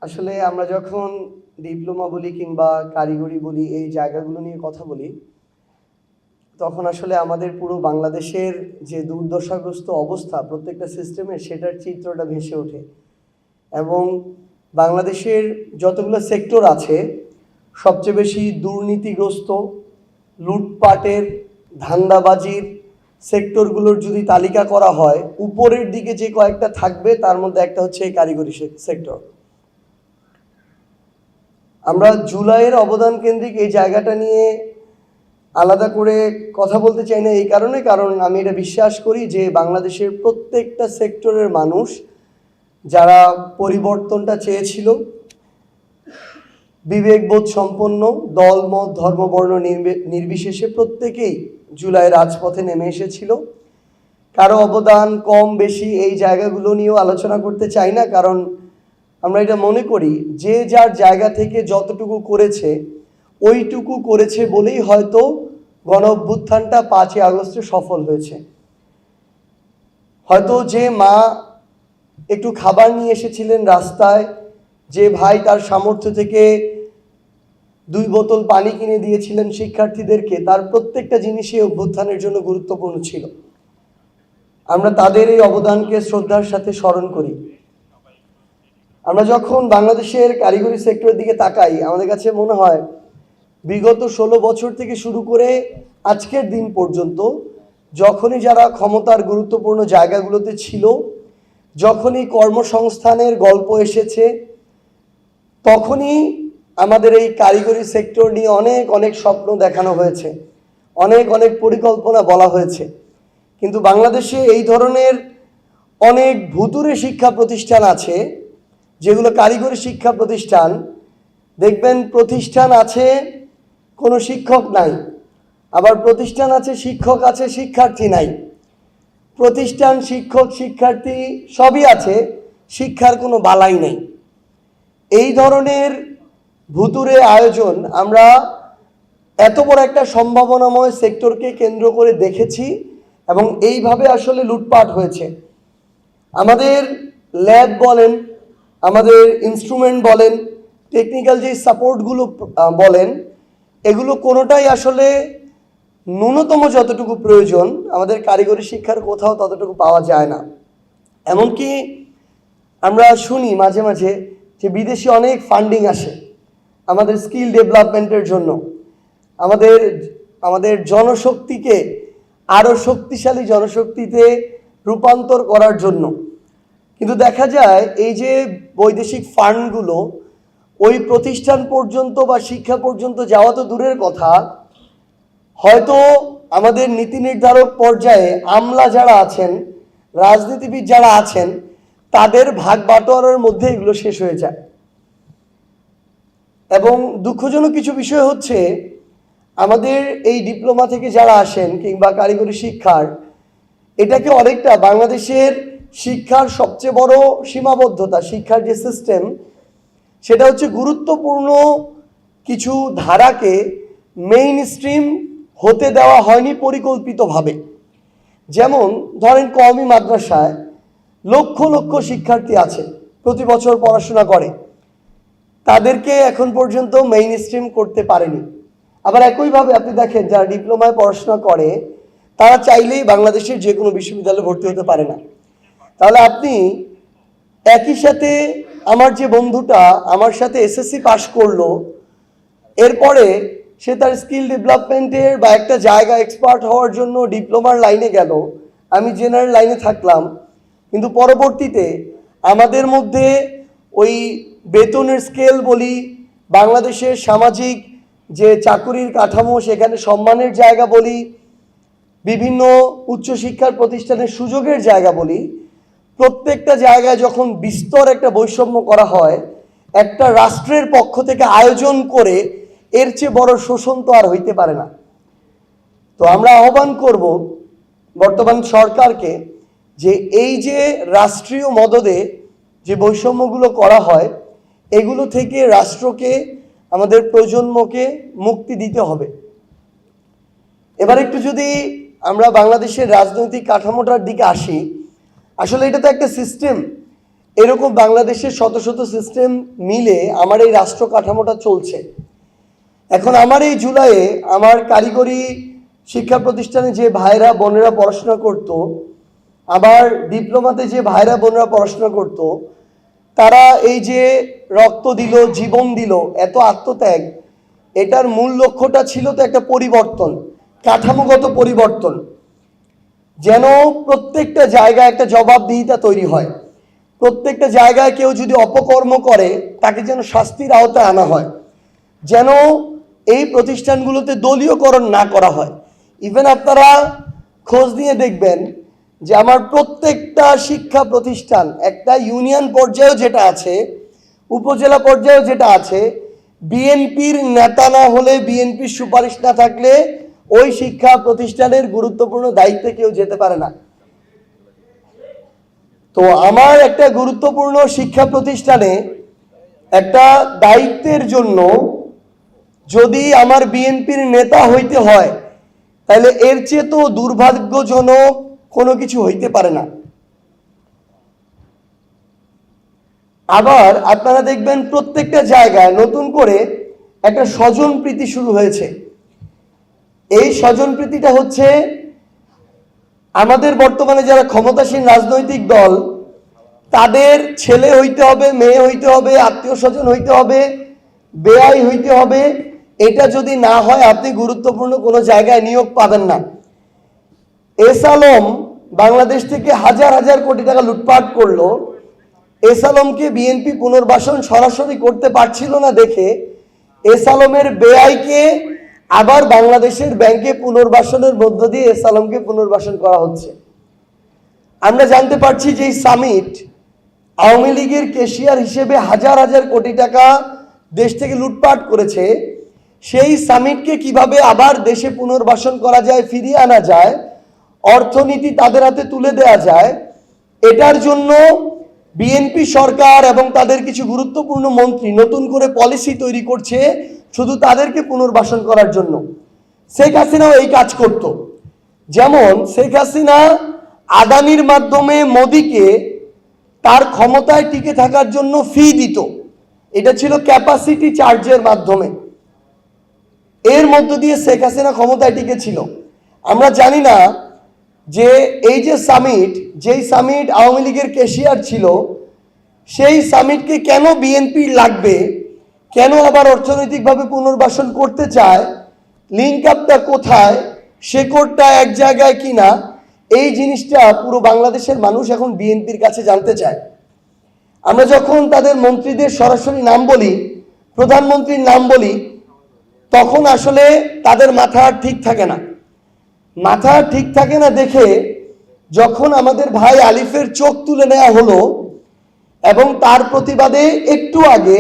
আসলে আমরা যখন ডিপ্লোমা বলি কিংবা কারিগরি বলি এই জায়গাগুলো নিয়ে কথা বলি, তখন আসলে আমাদের পুরো বাংলাদেশের যে দুর্দশাগ্রস্ত অবস্থা প্রত্যেকটা সিস্টেমে সেটার চিত্রটা ভেসে ওঠে। এবং বাংলাদেশের যতগুলো সেক্টর আছে সবচেয়ে বেশি দুর্নীতিগ্রস্ত, লুটপাটের, ধান্দাবাজির সেক্টরগুলোর যদি তালিকা করা হয়, উপরের দিকে যে কয়েকটা থাকবে তার মধ্যে একটা হচ্ছে এই কারিগরি সেক্টর। আমরা জুলাইয়ের অবদান কেন্দ্রিক এই জায়গাটা নিয়ে আলাদা করে কথা বলতে চাই না এই কারণে, কারণ আমি এটা বিশ্বাস করি যে বাংলাদেশের প্রত্যেকটা সেক্টরের মানুষ যারা পরিবর্তনটা চেয়েছিল, বিবেকবোধ সম্পন্ন, দল মত ধর্ম বর্ণ নির্বিশেষে প্রত্যেকেই জুলাই রাজপথে নেমে এসেছিল। কারো অবদান কম বেশি এই জায়গাগুলো নিয়েও আলোচনা করতে চাই না, কারণ আমরা এটা মনে করি যে যার জায়গা থেকে যতটুকু করেছে ওইটুকু করেছে বলেই হয়তো গণ অভ্যুত্থানটা 5ই আগস্টে সফল হয়েছে। হয়তো যে মা একটু খাবার নিয়ে এসেছিলেন রাস্তায়, যে ভাই তার সামর্থ্য থেকে 2 বোতল পানি কিনে দিয়েছিলেন শিক্ষার্থীদেরকে, তার প্রত্যেকটা জিনিসই অভ্যুত্থানের জন্য গুরুত্বপূর্ণ ছিল। আমরা তাদের এই অবদানকে শ্রদ্ধার সাথে স্মরণ করি। আমরা যখন বাংলাদেশের কারিগরি সেক্টরের দিকে তাকাই, আমাদের কাছে মনে হয় বিগত 16 বছর থেকে শুরু করে আজকের দিন পর্যন্ত যখনই যারা ক্ষমতার গুরুত্বপূর্ণ জায়গাগুলোতে ছিল, যখনই কর্মসংস্থানের গল্প এসেছে, তখনই আমাদের এই কারিগরি সেক্টর নিয়ে অনেক অনেক স্বপ্ন দেখানো হয়েছে, অনেক অনেক পরিকল্পনা বলা হয়েছে। কিন্তু বাংলাদেশে এই ধরনের অনেক ভুতুড়ে শিক্ষা প্রতিষ্ঠান আছে যেগুলো কারিগরি শিক্ষা প্রতিষ্ঠান। দেখবেন প্রতিষ্ঠান আছে, কোনো শিক্ষক নাই, আবার প্রতিষ্ঠান আছে শিক্ষক আছে শিক্ষার্থী নাই। প্রতিষ্ঠান, শিক্ষক, শিক্ষার্থী সবই আছে, শিক্ষার কোনো বালাই নেই। এই ধরনের ভুতুড়ে আয়োজন আমরা এত বড় একটা সম্ভাবনাময় সেক্টরকে কেন্দ্র করে দেখেছি এবং এইভাবে আসলে লুটপাট হয়েছে। আমাদের ল্যাব বলেন, আমাদের ইনস্ট্রুমেন্ট বলেন, টেকনিক্যাল যে সাপোর্টগুলো বলেন, এগুলো কোনোটাই আসলে ন্যূনতম যতটুকু প্রয়োজন আমাদের কারিগরি শিক্ষার কোথাও ততটুকু পাওয়া যায় না। এমনকি আমরা শুনি মাঝে মাঝে যে বিদেশি অনেক ফান্ডিং আসে আমাদের স্কিল ডেভেলপমেন্টের জন্য, আমাদের জনশক্তিকে আরও শক্তিশালী জনশক্তিতে রূপান্তর করার জন্য। কিন্তু দেখা যায় এই যে বৈদেশিক ফান্ডগুলো ওই প্রতিষ্ঠান পর্যন্ত বা শিক্ষা পর্যন্ত যাওয়া তো দূরের কথা, হয়তো আমাদের নীতি নির্ধারক পর্যায়ে আমলা যারা আছেন, রাজনীতিবিদ যারা আছেন, তাদের ভাগ বাটোয়ারার মধ্যে এগুলো শেষ হয়ে যায়। এবং দুঃখজনক কিছু বিষয় হচ্ছে, আমাদের এই ডিপ্লোমা থেকে যারা আসেন কিংবা কারিগরি শিক্ষার, এটাকে অনেকটা বাংলাদেশের শিক্ষার সবচেয়ে বড় সীমাবদ্ধতা, শিক্ষার যে সিস্টেম সেটা হচ্ছে গুরুত্বপূর্ণ কিছু ধারাকে মেইন স্ট্রিম হতে দেওয়া হয়নি পরিকল্পিতভাবে। যেমন ধরেন কওমি মাদ্রাসায় লক্ষ লক্ষ শিক্ষার্থী আছে, প্রতি বছর পড়াশোনা করে, তাদেরকে এখন পর্যন্ত মেইন স্ট্রিম করতে পারেনি। আবার একইভাবে আপনি দেখেন যারা ডিপ্লোমায় পড়াশোনা করে তারা চাইলেই বাংলাদেশের যে কোনো বিশ্ববিদ্যালয়ে ভর্তি হতে পারে না। তাহলে আপনি একই সাথে আমার যে বন্ধুটা আমার সাথে এসএসসি পাশ করলো, এরপরে সে তার স্কিল ডেভেলপমেন্টের বা একটা জায়গা এক্সপার্ট হওয়ার জন্য ডিপ্লোমার লাইনে গেল, আমি জেনারেল লাইনে থাকলাম, কিন্তু পরবর্তীতে আমাদের মধ্যে ওই বেতনের স্কেল বলি, বাংলাদেশের সামাজিক যে চাকুরির কাঠামো সেখানে সম্মানের জায়গা বলি, বিভিন্ন উচ্চশিক্ষার প্রতিষ্ঠানের সুযোগের জায়গা বলি, প্রত্যেকটা জায়গায় যখন বিস্তর একটা বৈষম্য করা হয়, একটা রাষ্ট্রের পক্ষ থেকে আয়োজন করে এর চেয়ে বড় শোষণ তো আর হইতে পারে না। তো আমরা আহ্বান করব বর্তমান সরকারকে যে এই যে রাষ্ট্রীয় মদদে যে বৈষম্যগুলো করা হয়, এগুলো থেকে রাষ্ট্রকে, আমাদের প্রজন্মকে মুক্তি দিতে হবে। এবার একটু যদি আমরা বাংলাদেশের রাজনৈতিক কাঠামোটার দিকে আসি, আসলে এটা তো একটা সিস্টেম। এরকম বাংলাদেশের শত শত সিস্টেম মিলে আমার এই রাষ্ট্র কাঠামোটা চলছে। এখন আমার এই জুলাইয়ে আমার কারিগরি শিক্ষা প্রতিষ্ঠানে যে ভাইরা বোনেরা পড়াশোনা করত, আবার ডিপ্লোমাতে যে ভাইরা বোনেরা পড়াশোনা করত, তারা এই যে রক্ত দিল, জীবন দিল, এত আত্মত্যাগ, এটার মূল লক্ষ্যটা ছিল তো একটা পরিবর্তন, কাঠামোগত পরিবর্তন, যেন প্রত্যেকটা জায়গায় একটা জবাবদিহিতা তৈরি হয়। প্রত্যেকটা জায়গায় কেউ যদি অপকর্ম করে তাকে যেন শাস্তির আওতায় আনা হয়, যেন এই প্রতিষ্ঠানগুলোতে দলীয়করণ না করা হয়। ইভেন আপনারা খোঁজ নিয়ে দেখবেন যে আমার প্রত্যেকটা শিক্ষা প্রতিষ্ঠান একটা ইউনিয়ন পর্যায়েও যেটা আছে, উপজেলা পর্যায়েও যেটা আছে, বিএনপির নেতা না হলে, বিএনপির সুপারিশ না থাকলে ওই শিক্ষা প্রতিষ্ঠানের গুরুত্বপূর্ণ দায়িত্বে কেউ যেতে পারে না। তো আমার একটা গুরুত্বপূর্ণ শিক্ষা প্রতিষ্ঠানে একটা দায়িত্বের জন্য যদি আমার বিএনপির নেতা হইতে হয়, তাহলে এর চেয়ে তো দুর্ভাগ্যজনক কোনো কিছু হইতে পারে না। আবার আপনারা দেখবেন প্রত্যেকটা জায়গায় নতুন করে একটা স্বজন প্রীতি শুরু হয়েছে। এই স্বজন প্রীতিটা হচ্ছে আমাদের বর্তমানে যারা ক্ষমতাসীন রাজনৈতিক দল, তাদের ছেলে হইতে হবে, মেয়ে হইতে হবে, আত্মীয় স্বজন হইতে হবে, বেয়াই হইতে হবে। এটা যদি না হয় আপনি গুরুত্বপূর্ণ কোনো জায়গায় নিয়োগ পাবেন না। এস আলম বাংলাদেশ থেকে হাজার হাজার কোটি টাকা লুটপাট করলো। এস আলমকে বিএনপি পুনর্বাসন সরাসরি করতে পারছিল না দেখে এস আলমের বেআইকে আবার বাংলাদেশের ব্যাংকে পুনর্বাসনের মধ্য দিয়ে এস আলমকে পুনর্বাসন করা হচ্ছে। আমরা জানতে পারছি যে এই সামিট আওয়ামী লীগের কেশিয়ার হিসেবে হাজার হাজার কোটি টাকা দেশ থেকে লুটপাট করেছে। সেই সামিটকে কিভাবে আবার দেশে পুনর্বাসন করা যায়, ফিরিয়ে আনা যায়, অর্থনীতি তাদের হাতে তুলে দেওয়া যায়, এটার জন্য বিএনপি সরকার এবং তাদের কিছু গুরুত্বপূর্ণ মন্ত্রী নতুন করে পলিসি তৈরি করছে শুধু তাদেরকে পুনর্বাসন করার জন্য। শেখ হাসিনাও এই কাজ করত। যেমন শেখ হাসিনা আদানির মাধ্যমে মোদিকে তার ক্ষমতায় টিকে থাকার জন্য ফি দিত, এটা ছিল ক্যাপাসিটি চার্জের মাধ্যমে। এর মধ্য দিয়ে শেখ হাসিনা ক্ষমতায় টিকে ছিল। আমরা জানি না যে এই যে সামিট, যেই সামিট আওয়ামী লীগের কেশিয়ার ছিল, সেই সামিটকে কেন বিএনপি লাগবে, কেন আবার অর্থনৈতিকভাবে পুনর্বাসন করতে চায়, লিঙ্ক আপটা কোথায়, শেকড়টা এক জায়গায় কিনা, এই জিনিসটা পুরো বাংলাদেশের মানুষ এখন বিএনপির কাছে জানতে চায়। আমরা যখন তাদের মন্ত্রীদের সরাসরি নাম বলি, প্রধানমন্ত্রীর নাম বলি, তখন আসলে তাদের মাথা ঠিক থাকে না। মাথা ঠিক থাকে না দেখে যখন আমাদের ভাই আলিফের চোখ তুলে নেওয়া হলো এবং তার প্রতিবাদে একটু আগে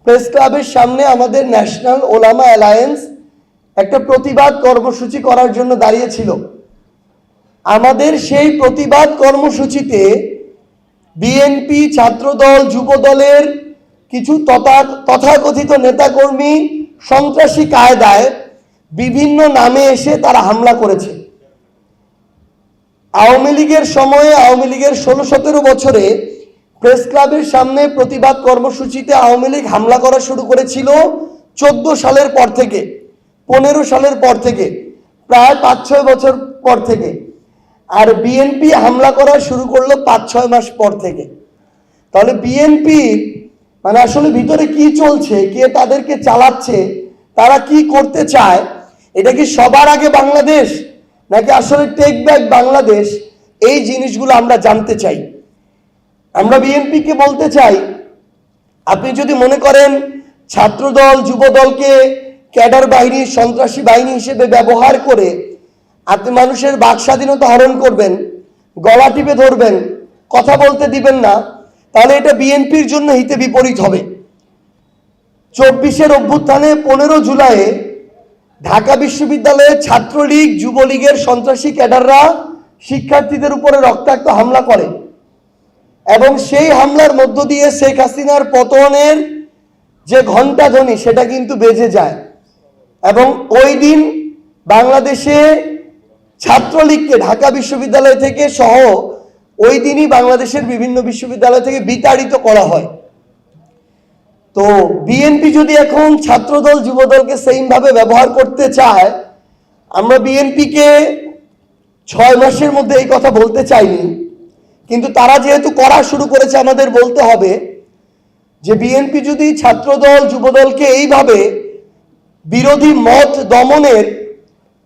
প্রেস ক্লাবের সামনে আমাদের ন্যাশনাল ওলামা অ্যালায়েন্স একটা প্রতিবাদ কর্মসূচি করার জন্য দাঁড়িয়েছিল। আমাদের সেই প্রতিবাদ কর্মসূচিতে বিএনপি, ছাত্রদল, যুবদলের কিছু তথাকথিত নেতাকর্মী সন্ত্রাসী কায়দায় বিভিন্ন নামে এসে তারা হামলা করেছে। আওয়ামী লীগের সময়ে, আওয়ামী লীগের 16-17 বছরে প্রেস ক্লাবের সামনে প্রতিবাদ কর্মসূচিতে আওয়ামী লীগ হামলা করা শুরু করেছিল 14 সালের পর থেকে, 15 সালের পর থেকে, প্রায় 5-6 বছর পর থেকে। আর বিএনপি হামলা করা শুরু করলো 5-6 মাস পর থেকে। তাহলে বিএনপি মানে আসলে ভিতরে কি চলছে, কে তাদেরকে চালাচ্ছে, তারা কি করতে চায়, এটা কি সবার আগে বাংলাদেশ নাকি আসলে টেক ব্যাক বাংলাদেশ, এই জিনিসগুলো আমরা জানতে চাই। আমরা বিএনপিকে বলতে চাই, আপনি যদি মনে করেন ছাত্রদল, যুবদলকে ক্যাডার বাহিনী, সন্ত্রাসী বাহিনী হিসেবে ব্যবহার করে আপনি মানুষের বাক স্বাধীনতা হরণ করবেন, গলা টিপে ধরবেন, কথা বলতে দিবেন না, তাহলে এটা বিএনপির জন্য হিতে বিপরীত হবে। 24-এর অভ্যুত্থানে 15 জুলাই ঢাকা বিশ্ববিদ্যালয়ে ছাত্রলীগ, যুবলীগের সন্ত্রাসী ক্যাডাররা শিক্ষার্থীদের উপরে রক্তাক্ত হামলা করে এবং সেই হামলার মধ্য দিয়ে শেখ হাসিনার পতনের যে ঘণ্টাধ্বনি সেটা কিন্তু বেজে যায়। এবং ওই দিন বাংলাদেশে ছাত্রলীগকে ঢাকা বিশ্ববিদ্যালয় থেকে সহ ওই দিনই বাংলাদেশের বিভিন্ন বিশ্ববিদ্যালয় থেকে বিতাড়িত করা হয়। তো বিএনপি যদি এখন ছাত্রদল যুবদলকে সেম ভাবে ব্যবহার করতে চায়, আমরা বিএনপিকে 6 মাসের মধ্যে এই কথা বলতে চাইনি, কিন্তু তারা যেহেতু করা শুরু করেছে আমাদের বলতে হবে যে বিএনপি যদি ছাত্রদল যুবদলকে এইভাবে বিরোধী মত দমনের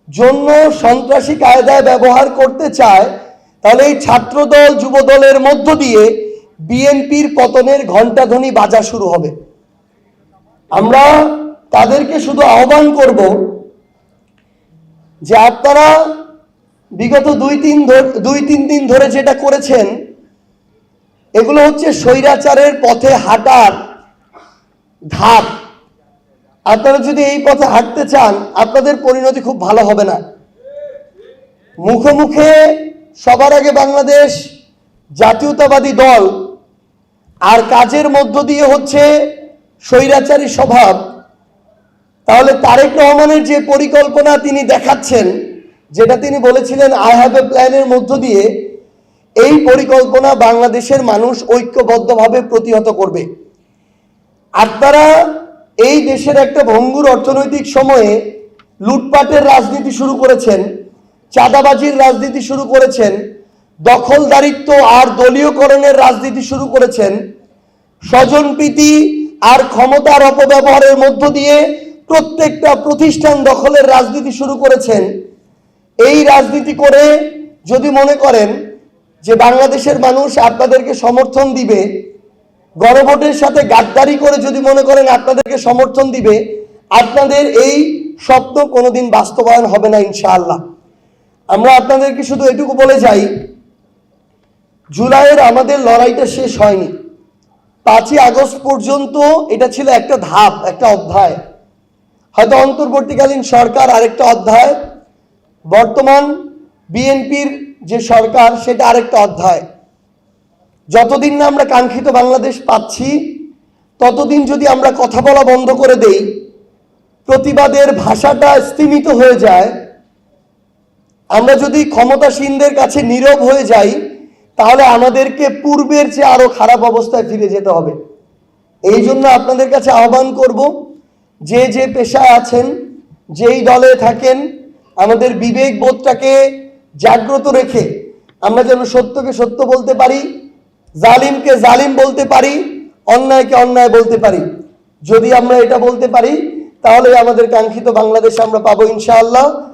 জন্য সন্ত্রাসী কায়দায় ব্যবহার করতে চায়, তাহলে এই ছাত্রদল যুবদলের মধ্য দিয়ে বিএনপির পতনের ঘণ্টাধ্বনি বাজা শুরু হবে। আমরা তাদেরকে শুধু আহ্বান করব যে আপনারা বিগত 2-3 দিন ধরে যেটা করেছেন, এগুলো হচ্ছে স্বৈরাচারের পথে হাঁটার ধাপ। আপনারা যদি এই পথে হাঁটতে চান, আপনাদের পরিণতি খুব ভালো হবে না। মুখে মুখে সবার আগে বাংলাদেশ জাতীয়তাবাদী দল, আর কাজের মধ্য দিয়ে হচ্ছে স্বৈরাচারী স্বভাব, তাহলে তারেক রহমানের যে পরিকল্পনা তিনি দেখাচ্ছেন, যেটা তিনি বলেছিলেন আই হ্যাভ এ প্ল্যানের মধ্য দিয়ে, এই পরিকল্পনা বাংলাদেশের মানুষ ঐক্যবদ্ধভাবে প্রতিহত করবে। আপনারা এই দেশের একটা ভঙ্গুর অর্থনৈতিক সময়ে লুটপাটের রাজনীতি শুরু করেছেন, চাঁদাবাজির রাজনীতি শুরু করেছেন, দখলদারিত্ব আর দলীয়করণের রাজনীতি শুরু করেছেন, স্বজনপ্রীতি আর ক্ষমতার অপব্যবহারের মধ্য দিয়ে প্রত্যেকটা প্রতিষ্ঠান দখলের রাজনীতি শুরু করেছেন। এই রাজনীতি করে যদি মনে করেন যে বাংলাদেশের মানুষ আপনাদেরকে সমর্থন দিবে, গণভোটের সাথে গাদ্দারি করে যদি মনে করেন আপনাদেরকে সমর্থন দিবে, আপনাদের এই স্বপ্ন কোনোদিন বাস্তবায়ন হবে না ইনশাআল্লাহ। আমরা আপনাদেরকে শুধু এটুকু বলে যাই, জুলাইয়ের আমাদের লড়াইটা শেষ হয়নি। 5ই আগস্ট পর্যন্ত এটা ছিল একটা ধাপ, একটা অধ্যায়। হয়তো অন্তর্বর্তীকালীন সরকার আরেকটা অধ্যায়, বর্তমান বিএনপির যে সরকার সেটা আরেকটা অধ্যায়। যতদিন না আমরা কাঙ্ক্ষিত বাংলাদেশ পাচ্ছি, ততদিন যদি আমরা কথা বলা বন্ধ করে দেই, প্রতিবাদের ভাষাটা স্তিমিত হয়ে যায়, আমরা যদি ক্ষমতাসীনদের কাছে নীরব হয়ে যাই, তাহলে আমাদেরকে পূর্বের চেয়ে আরো খারাপ অবস্থায় ফিরে যেতে হবে। এই জন্য আপনাদের কাছে আহ্বান করব, যে যে পেশায় আছেন, যেই দলে থাকেন, আমাদের বিবেক বোধটাকে জাগ্রত রেখে আমরা যেন সত্যকে সত্য বলতে পারি, জালিমকে জালিম বলতে পারি, অন্যায়কে অন্যায় বলতে পারি। যদি আমরা এটা বলতে পারি, তাহলে আমাদের কাঙ্ক্ষিত বাংলাদেশ আমরা পাবো ইনশাআল্লাহ।